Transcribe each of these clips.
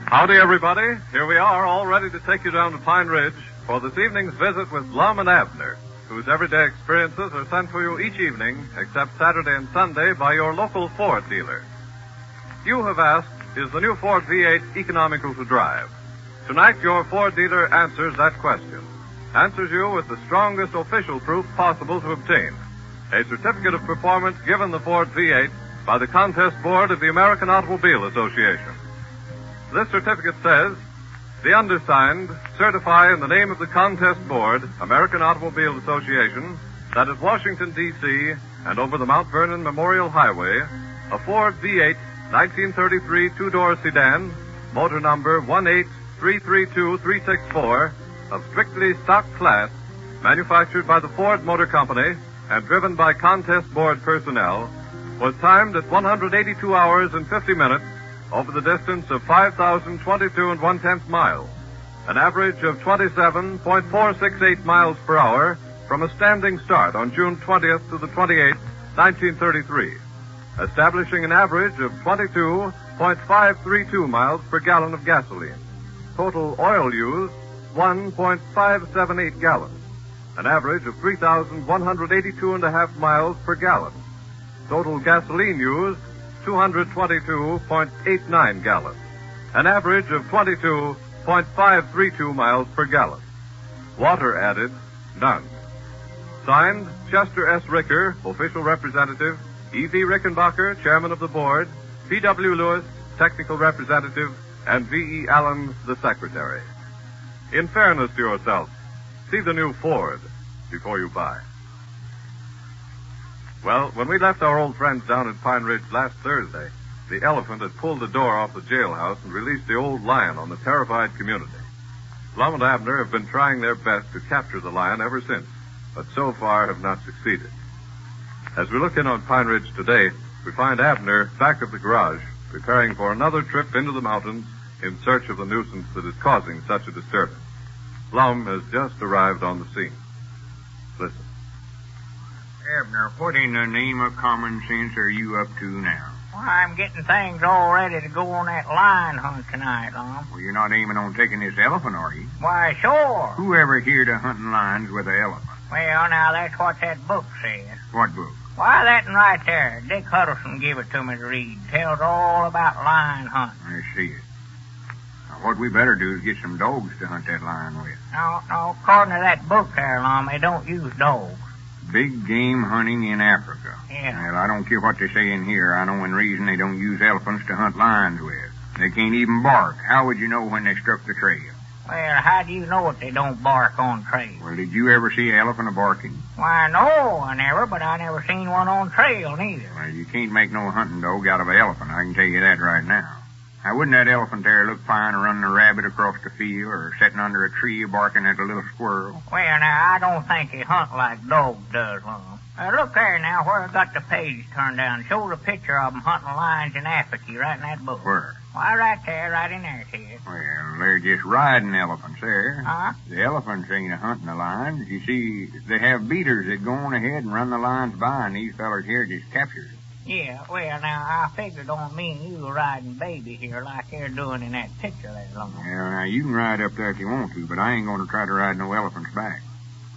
Howdy, everybody. Here we are, all ready to take you down to Pine Ridge for this evening's visit with Lum and Abner, whose everyday experiences are sent to you each evening, except Saturday and Sunday, by your local Ford dealer. You have asked, is the new Ford V8 economical to drive? Tonight, your Ford dealer answers that question. Answers you with the strongest official proof possible to obtain. A certificate of performance given the Ford V8 by the Contest Board of the American Automobile Association. This certificate says, the undersigned certify in the name of the Contest Board, American Automobile Association, that at Washington, D.C., and over the Mount Vernon Memorial Highway, a Ford V8 1933 two-door sedan, motor number 18332-364, of strictly stock class, manufactured by the Ford Motor Company and driven by Contest Board personnel, was timed at 182 hours and 50 minutes over the distance of 5,022 1/10 miles, an average of 27.468 miles per hour from a standing start on June 20th to the 28th, 1933, establishing an average of 22.532 miles per gallon of gasoline. Total oil used, 1.578 gallons, an average of 3,182.5 miles per gallon. Total gasoline used, 222.89 gallons, an average of 22.532 miles per gallon. Water added, none. Signed, Chester S. Ricker, official representative, E.V. Rickenbacker, chairman of the board, P.W. Lewis, technical representative, and V.E. Allen, the secretary. In fairness to yourself, see the new Ford before you buy. Well, when we left our old friends down at Pine Ridge last Thursday, the elephant had pulled the door off the jailhouse and released the old lion on the terrified community. Lum and Abner have been trying their best to capture the lion ever since, but so far have not succeeded. As we look in on Pine Ridge today, we find Abner back at the garage, preparing for another trip into the mountains in search of the nuisance that is causing such a disturbance. Lum has just arrived on the scene. Listen. Abner, what in the name of common sense are you up to now? Well, I'm getting things all ready to go on that lion hunt tonight, Lum. Well, you're not aiming on taking this elephant, are you? Why, sure. Who ever heard of hunting lions with an elephant? Well, now, that's what that book says. What book? Why, that one right there. Dick Huddleston gave it to me to read. Tells all about lion hunting. I see it. Now, what we better do is get some dogs to hunt that lion with. No, according to that book there, Lum, they don't use dogs. Big game hunting in Africa. Yeah. Well, I don't care what they say in here. I know in reason they don't use elephants to hunt lions with. They can't even bark. How would you know when they struck the trail? Well, how do you know if they don't bark on trail? Well, did you ever see an elephant a-barking? Why, no, I never, but I never seen one on trail, neither. Well, you can't make no hunting dog out of an elephant, I can tell you that right now. Now, wouldn't that elephant there look fine running a rabbit across the field or sitting under a tree barking at a little squirrel? Well, now, I don't think they hunt like dogs does, Lum. Look there now, where I got the page turned down. Shows a picture of them hunting lions in Africa right in that book. Where? Why, right there, right in there, Ted. Well, they're just riding elephants there. Huh? The elephants ain't a-hunting the lions. You see, they have beaters that go on ahead and run the lions by, and these fellers here just captures them. Yeah, well, now, I figured on me and you riding baby here like they're doing in that picture there, Lum. Well, now, you can ride up there if you want to, but I ain't going to try to ride no elephant's back.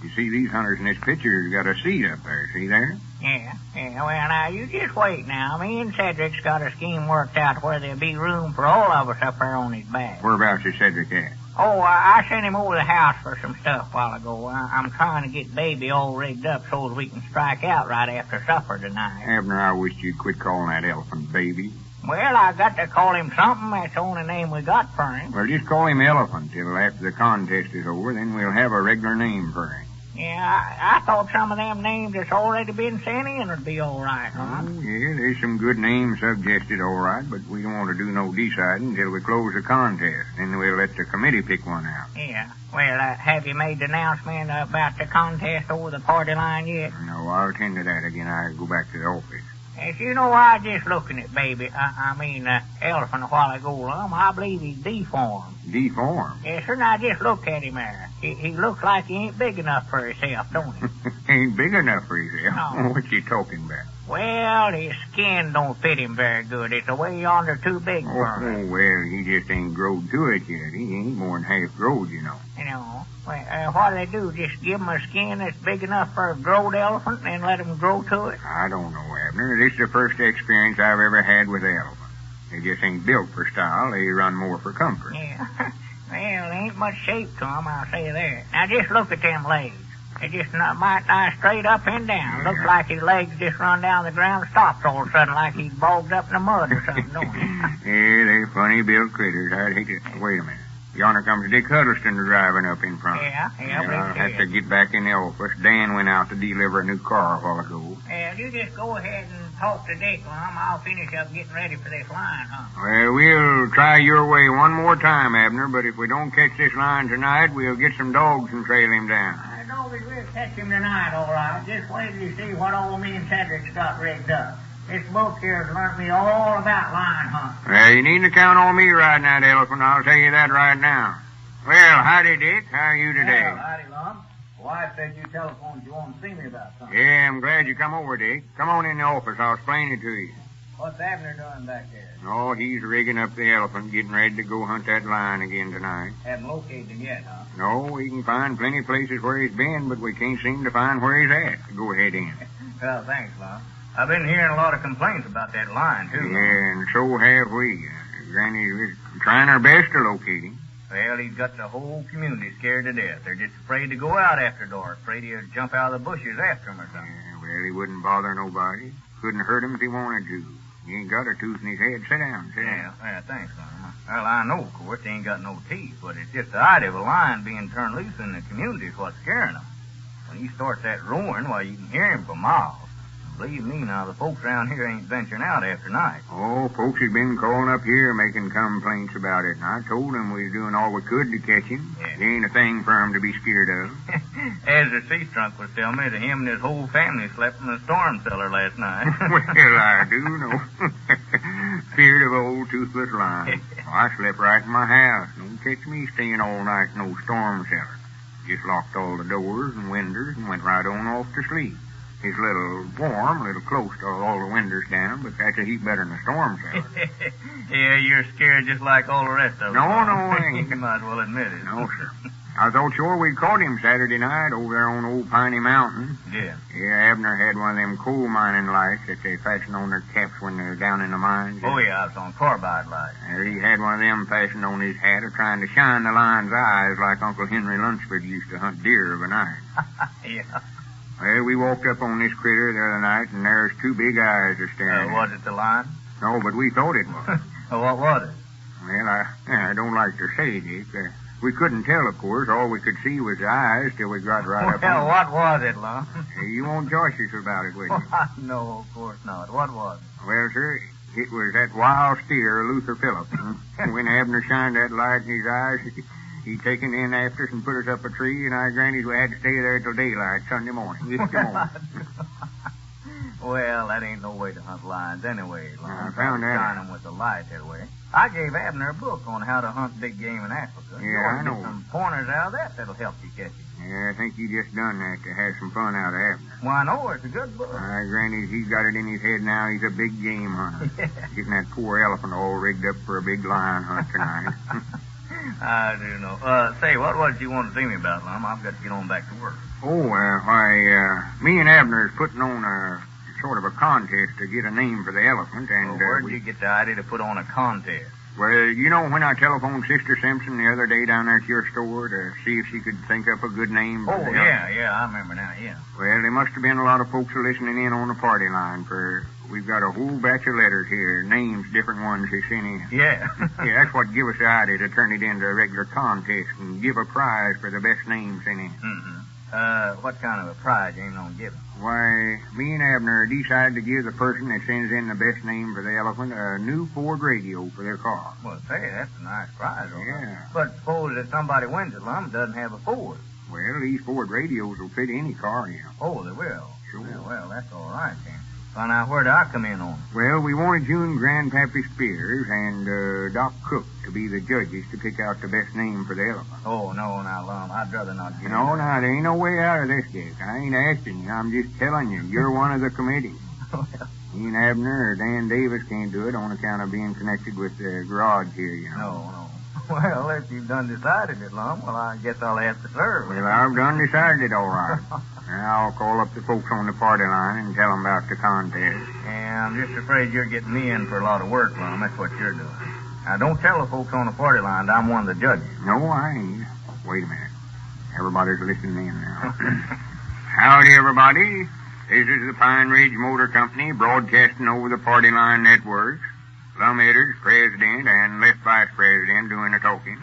You see, these hunters in this picture's got a seat up there, see there? Yeah, well, now, you just wait now. Me and Cedric's got a scheme worked out where there'll be room for all of us up there on his back. Whereabouts is Cedric at? Oh, I sent him over the house for some stuff a while ago. I'm trying to get baby all rigged up so that we can strike out right after supper tonight. Abner, I wish you'd quit calling that elephant baby. Well, I got to call him something. That's the only name we got for him. Well, just call him Elephant till after the contest is over, then we'll have a regular name for him. Yeah, I thought some of them names that's already been sent in would be all right, huh? Oh, yeah, there's some good names suggested, all right, but we don't want to do no deciding until we close the contest. Then we'll let the committee pick one out. Yeah. Well, have you made the announcement about the contest over the party line yet? No, I'll attend to that again. I'll go back to the office. Yes, you know, I was just looking at baby, elephant a while ago, Lum. I believe he's deformed. Deformed? Yes, sir, now just look at him there. He looks like he ain't big enough for himself, don't he? Ain't big enough for himself? No. What you talking about? Well, his skin don't fit him very good. It's away yonder too big for him. Oh, well, he just ain't growed to it yet. He ain't more than half growed, you know. You know, well, what do they do? Just give him a skin that's big enough for a growed elephant and let him grow to it? I don't know, Abner. This is the first experience I've ever had with elephants. They just ain't built for style. They run more for comfort. Yeah. Well, there ain't much shape to him, I'll say that. Now, just look at them legs. They just might lie straight up and down. Looks like his legs just run down the ground and stops all of a sudden like he's bogged up in the mud or something, don't they? Yeah, they're funny built critters. I'd hate to... Wait a minute. Yonder comes Dick Huddleston driving up in front. Yeah, I'll have to get back in the office. Dan went out to deliver a new car a while ago. Yeah, you just go ahead and talk to Dick, Lum. I'll finish up getting ready for this line, huh? Well, we'll try your way one more time, Abner, but if we don't catch this line tonight, we'll get some dogs and trail him down. I know we will catch him tonight, all right. Just wait till you see what old me and Cedric's got rigged up. This book here has learned me all about line hunting. Well, you needn't count on me riding that elephant. I'll tell you that right now. Well, howdy, Dick. How are you today? Well, howdy, Lum. Wife said you telephoned you want to see me about something. Yeah, I'm glad you come over, Dick. Come on in the office. I'll explain it to you. What's Abner doing back there? Oh, he's rigging up the elephant, getting ready to go hunt that lion again tonight. Haven't located him yet, huh? No, we can find plenty of places where he's been, but we can't seem to find where he's at. Go ahead in. Well, thanks, Lum. I've been hearing a lot of complaints about that lion, too. Yeah, and so have we. Granny, we're trying our best to locate him. Well, he's got the whole community scared to death. They're just afraid to go out after dark, afraid he'll jump out of the bushes after him or something. Yeah, well, he wouldn't bother nobody. Couldn't hurt him if he wanted to. He ain't got a tooth in his head. Sit down, sit down. Yeah, thanks, Lum. Well, I know, of course, he ain't got no teeth, but it's just the idea of a lion being turned loose in the community is what's scaring him. When he starts that roaring, why, you can hear him for miles. Believe me, now, the folks around here ain't venturing out after night. Oh, folks has been calling up here making complaints about it, and I told them we was doing all we could to catch him. Yeah. There ain't a thing for him to be scared of. As the sea trunk was telling me that him and his whole family slept in the storm cellar last night. Well, I do know. Feared of old toothless lion. I slept right in my house. Don't catch me staying all night in no storm cellar. Just locked all the doors and windows and went right on off to sleep. It's a little warm, a little close to all the windows down, but that's a heap better than a storm cellar. Yeah, you're scared just like all the rest of us. No, I ain't. You might as well admit it. No, sir. I thought sure we caught him Saturday night over there on Old Piney Mountain. Yeah. Yeah, Abner had one of them coal mining lights that they fasten on their caps when they're down in the mines. Oh, yeah, I was on carbide light. And he had one of them fastened on his hat, trying to shine the lion's eyes like Uncle Henry Lunsford used to hunt deer of a night. Yeah. Well, we walked up on this critter the other night, and there's two big eyes a staring. Was it the lion? No, but we thought it was. What was it? Well, I don't like to say, Dick. We couldn't tell, of course. All we could see was the eyes till we got right up on Well, it. what was it, Lum? You won't josh us about it, will you? No, of course not. What was it? Well, sir, it was that wild steer, Luther Phillips. When Abner shined that light in his eyes, he taken in after us and put us up a tree, and I granted we had to stay there till daylight Sunday morning. Well, that ain't no way to hunt lions anyway, Lum. I found that. Shine them with the light that way. I gave Abner a book on how to hunt big game in Africa. Yeah, You ought to I know. Get some pointers out of that that'll help you catch it. Yeah, I think you just done that to have some fun out of Abner. Why, no, it's a good book. I granted he's got it in his head now. He's a big game hunter. Getting that poor elephant all rigged up for a big lion hunt tonight. I do know. Say, what was it you wanted to see me about, Lum? I've got to get on back to work. Me and Abner is putting on a sort of a contest to get a name for the elephant, and Where'd you get the idea to put on a contest? Well, you know when I telephoned Sister Simpson the other day down there at your store to see if she could think up a good name for the elephant? Yeah, I remember now, yeah. Well, there must have been a lot of folks listening in on the party line, for we've got a whole batch of letters here, names, different ones they sent in. Yeah. Yeah, that's what give us the idea to turn it into a regular contest and give a prize for the best name sent in. Mm-hmm. What kind of a prize you ain't gonna give him? Why, me and Abner decided to give the person that sends in the best name for the elephant a new Ford radio for their car. Well, say, that's a nice prize, all right. Yeah. But suppose that somebody wins it, Lum, doesn't have a Ford. Well, these Ford radios will fit any car, you know. Oh, they will? Sure. Well, that's all right, then. Now, where do I come in on? Well, we wanted you and Grandpappy Spears and Doc Cook to be the judges to pick out the best name for the elephant. Oh, no, now, Lum, I'd rather not get No, now, there ain't no way out of this, Dick. I ain't asking you. I'm just telling you. You're one of the committee. Me and Abner or Dan Davis can't do it on account of being connected with the garage here, you know. No. Well, if you've done decided it, Lum, well, I guess I'll have to serve. Well, I've done decided it all right. Now I'll call up the folks on the party line and tell them about the contest. Yeah, I'm just afraid you're getting me in for a lot of work, Lum. That's what you're doing. Now, don't tell the folks on the party line that I'm one of the judges. No, I ain't. Wait a minute. Everybody's listening in now. Howdy, everybody. This is the Pine Ridge Motor Company broadcasting over the Party Line Networks. Lum Edwards, President, and Left Vice President doing the talking.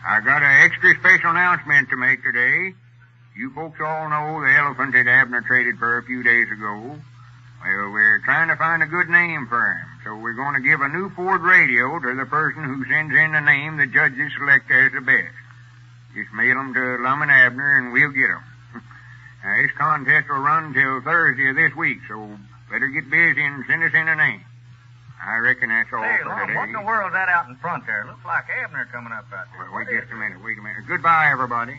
I got an extra special announcement to make today. You folks all know the elephant that Abner traded for a few days ago. Well, we're trying to find a good name for him, so we're going to give a new Ford radio to the person who sends in the name the judges select as the best. Just mail them to Lum and Abner, and we'll get them. Now, this contest will run till Thursday of this week, so better get busy and send us in a name. I reckon that's all Hey, for Lum, today. what in the world's that out in front there? Looks like Abner coming up out there. Wait just a minute. Goodbye, everybody.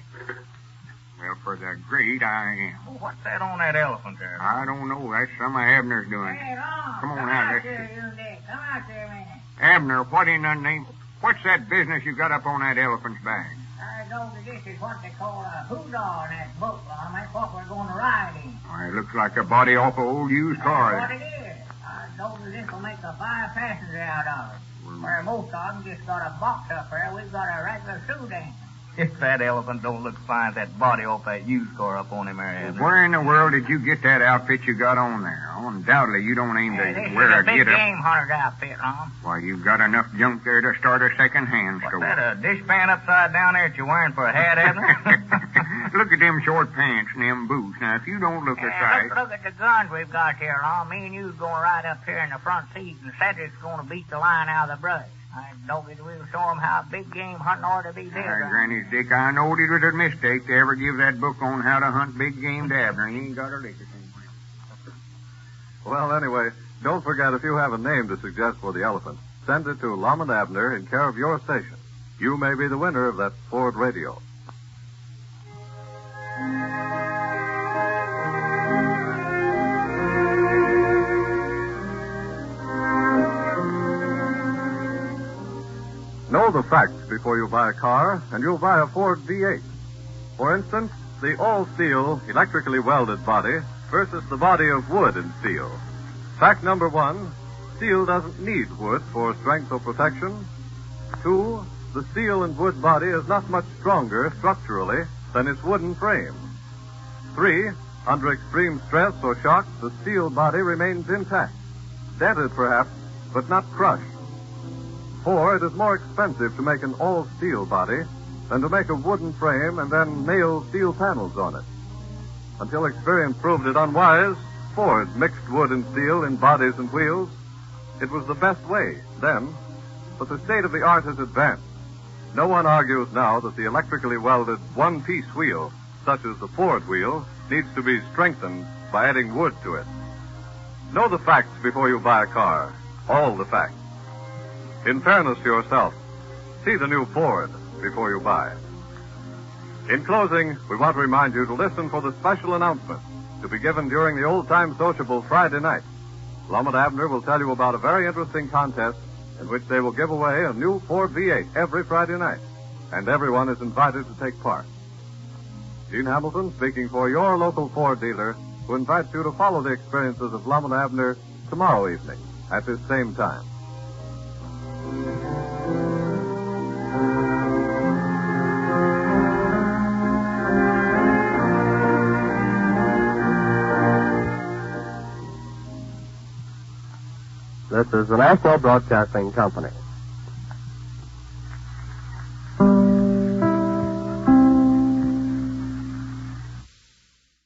Well, for the great I am. Well, what's that on that elephant there? I don't know. That's some of Abner's doing. Hey, Lum, Come on out, let's here, you dick. Come out here a minute. Abner, what in the name? What's that business you got up on that elephant's back? I know that this is what they call a hoorah in that book, Lum. That's what we're going to ride in. Why, it looks like a body off an old used car. That's what it is. I know that this will make a fine passenger out of it. Where most of them just got a box up there, we've got a regular Sudan. If that elephant don't look fine, that body off that used car up on him there, Abner. Where in the world did you get that outfit you got on there? Undoubtedly, you don't aim to This wear is a a big get-up. game hunter's outfit, Lum. Why, you've got enough junk there to start a second-hand What's store. that, a dishpan upside down there that you're wearing for a hat, Abner? Look at them short pants and them boots. Now, if you don't look a sight... Look at the guns we've got here, Lum. Me and you's going right up here in the front seat, and Cedric's going to beat the line out of the brush. I know that we'll show them how big game hunting ought to be did. Granny's Dick, I knowed it was a mistake to ever give that book on how to hunt big game to Abner. He ain't got a lick of him. Well, anyway, don't forget if you have a name to suggest for the elephant, send it to Lum and Abner in care of your station. You may be the winner of that Ford radio. Know the facts before you buy a car, and you'll buy a Ford V8. For instance, the all-steel, electrically welded body versus the body of wood and steel. Fact number 1, steel doesn't need wood for strength or protection. 2, the steel and wood body is not much stronger structurally than its wooden frame. 3, under extreme stress or shock, the steel body remains intact. Dented perhaps, but not crushed. 4, it is more expensive to make an all-steel body than to make a wooden frame and then nail steel panels on it. Until experience proved it unwise, Ford mixed wood and steel in bodies and wheels. It was the best way then, but the state of the art has advanced. No one argues now that the electrically welded one-piece wheel, such as the Ford wheel, needs to be strengthened by adding wood to it. Know the facts before you buy a car. All the facts. In fairness to yourself, see the new Ford before you buy. In closing, we want to remind you to listen for the special announcement to be given during the old-time sociable Friday night. Lum and Abner will tell you about a very interesting contest in which they will give away a new Ford V8 every Friday night, and everyone is invited to take part. Gene Hamilton speaking for your local Ford dealer, who invites you to follow the experiences of Lum and Abner tomorrow evening at this same time. This is the National Broadcasting Company.